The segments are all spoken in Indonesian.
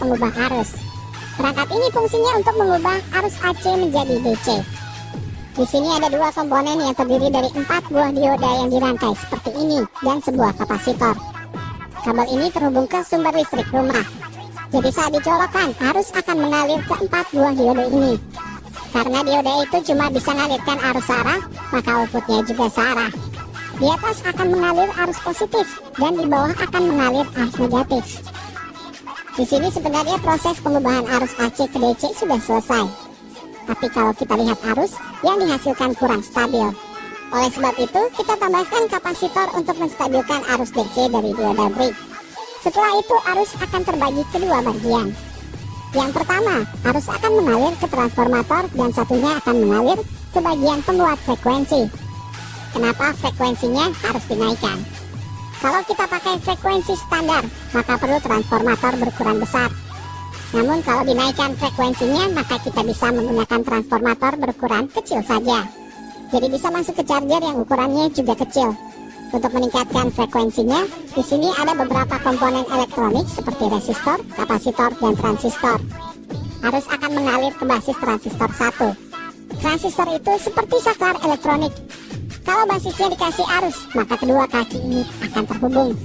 pengubah arus. Perangkat ini fungsinya untuk mengubah arus AC menjadi DC. Di sini ada dua komponen yang terdiri dari 4 buah dioda yang dirangkai seperti ini dan sebuah kapasitor. Kabel ini terhubung ke sumber listrik rumah. Jadi saat dicolokkan, arus akan mengalir ke 4 buah dioda ini. Karena dioda itu cuma bisa mengalirkan arus searah, maka outputnya juga searah. Di atas akan mengalir arus positif dan di bawah akan mengalir arus negatif. Di sini sebenarnya proses pengubahan arus AC ke DC sudah selesai. Tapi kalau kita lihat arus yang dihasilkan kurang stabil. Oleh sebab itu, kita tambahkan kapasitor untuk menstabilkan arus DC dari dioda break. Setelah itu, arus akan terbagi kedua bagian. Yang pertama, arus akan mengalir ke transformator dan satunya akan mengalir ke bagian penguat frekuensi. Kenapa frekuensinya harus dinaikkan? Kalau kita pakai frekuensi standar, maka perlu transformator berukuran besar. Namun kalau dinaikkan frekuensinya, maka kita bisa menggunakan transformator berukuran kecil saja. Jadi bisa masuk ke charger yang ukurannya juga kecil. Untuk meningkatkan frekuensinya, di sini ada beberapa komponen elektronik seperti resistor, kapasitor, dan transistor. Arus akan mengalir ke basis transistor 1. Transistor itu seperti saklar elektronik. Kalau basisnya dikasih arus, maka kedua kaki ini akan terhubung.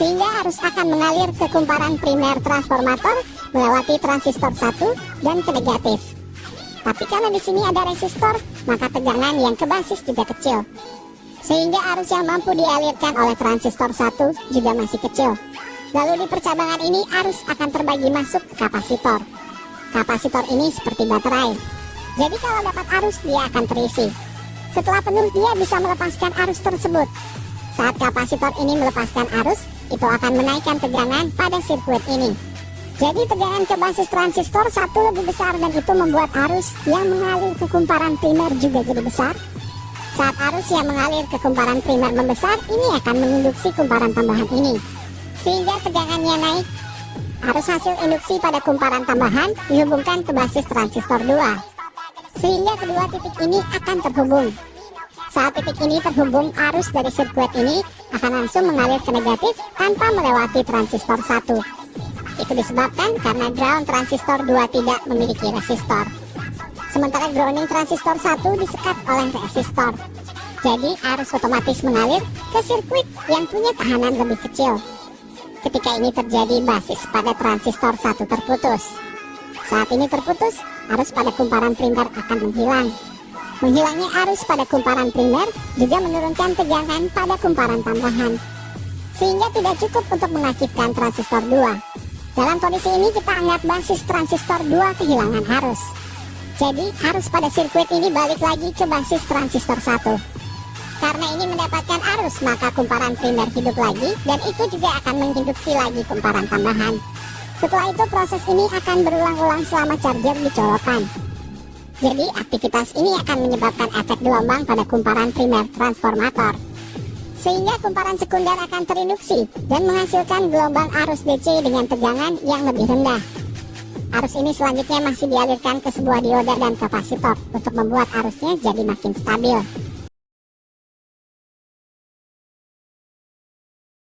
Sehingga arus akan mengalir ke kumparan primer transformator melewati transistor 1 dan ke negatif. Tapi karena di sini ada resistor, maka tegangan yang ke basis juga kecil. Sehingga arus yang mampu dialirkan oleh transistor 1 juga masih kecil. Lalu di percabangan ini arus akan terbagi masuk ke kapasitor. Kapasitor ini seperti baterai. Jadi kalau dapat arus, dia akan terisi. Setelah penuh, dia bisa melepaskan arus tersebut. Saat kapasitor ini melepaskan arus, itu akan menaikkan tegangan pada sirkuit ini. Jadi tegangan ke basis transistor 1 lebih besar dan itu membuat arus yang mengalir ke kumparan primer juga jadi besar. Saat arus yang mengalir ke kumparan primer membesar, ini akan menginduksi kumparan tambahan ini. Sehingga tegangannya naik. Arus hasil induksi pada kumparan tambahan dihubungkan ke basis transistor 2. Sehingga kedua titik ini akan terhubung. Saat titik ini terhubung, arus dari sirkuit ini akan langsung mengalir ke negatif tanpa melewati transistor 1. Itu disebabkan karena ground transistor 2 tidak memiliki resistor. Sementara grounding transistor 1 disekat oleh resistor. Jadi arus otomatis mengalir ke sirkuit yang punya tahanan lebih kecil. Ketika ini terjadi, basis pada transistor 1 terputus. Saat ini terputus, arus pada kumparan primer akan menghilang. Menghilangnya arus pada kumparan primer juga menurunkan tegangan pada kumparan tambahan. Sehingga tidak cukup untuk mengaktifkan transistor 2. Dalam kondisi ini kita anggap basis transistor 2 kehilangan arus. Jadi arus pada sirkuit ini balik lagi ke basis transistor 1. Karena ini mendapatkan arus, maka kumparan primer hidup lagi dan itu juga akan menginduksi lagi kumparan tambahan. Setelah itu proses ini akan berulang-ulang selama charger dicolokkan. Jadi aktivitas ini akan menyebabkan efek gelombang pada kumparan primer transformator. Sehingga kumparan sekunder akan terinduksi dan menghasilkan gelombang arus DC dengan tegangan yang lebih rendah. Arus ini selanjutnya masih dialirkan ke sebuah dioda dan kapasitor untuk membuat arusnya jadi makin stabil.